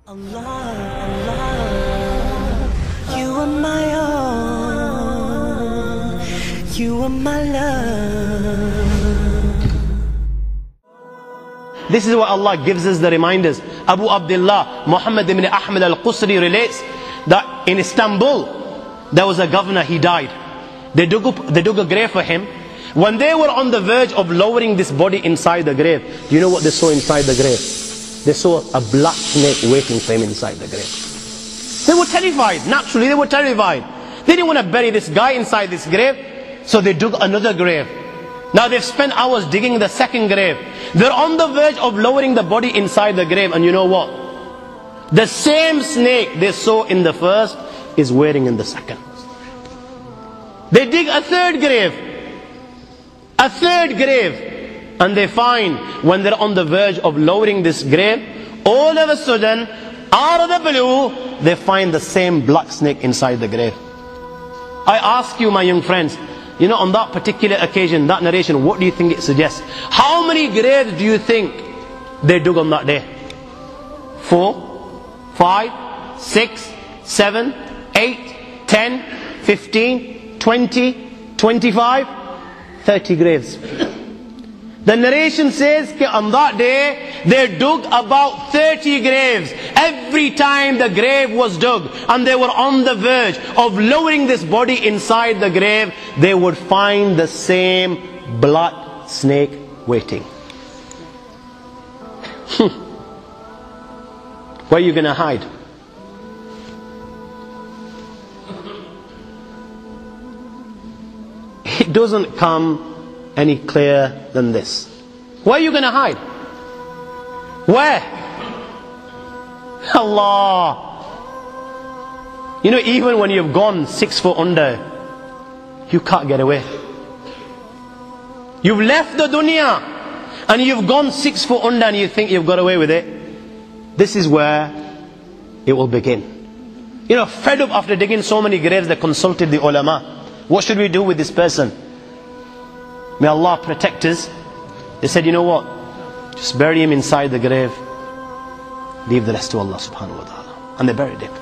Allah, Allah, you are my all, you are my love. This is what Allah gives us the reminders. Abu Abdullah Muhammad ibn Ahmad al-Qusri relates that in Istanbul there was a governor, he died. They dug a grave for him. When they were on the verge of lowering this body inside the grave, do you know what they saw inside the grave? They saw a black snake waiting for him inside the grave. They were terrified. Naturally, they were terrified. They didn't want to bury this guy inside this grave, so they dug another grave. Now they've spent hours digging the second grave. They're on the verge of lowering the body inside the grave, and you know what? The same snake they saw in the first is waiting in the second. They dig a third grave. A third grave. And they find, when they're on the verge of lowering this grave, all of a sudden, out of the blue, they find the same black snake inside the grave. I ask you, my young friends, you know, on that particular occasion, that narration, what do you think it suggests? How many graves do you think they dug on that day? 4, 5, 6, 7, 8, 10, 15, 20, 25, 30 graves. The narration says that on that day, they dug about 30 graves. Every time the grave was dug and they were on the verge of lowering this body inside the grave, they would find the same black snake waiting. Where are you going to hide? It doesn't come any clearer than this. Where are you going to hide? Where? Allah. You know, even when you've gone 6 foot under, you can't get away. You've left the dunya and you've gone 6 foot under and you think you've got away with it. This is where it will begin. You know, fed up after digging so many graves, they consulted the ulama. What should we do with this person? May Allah protect us. They said, you know what? Just bury him inside the grave. Leave the rest to Allah subhanahu wa ta'ala. And they buried him.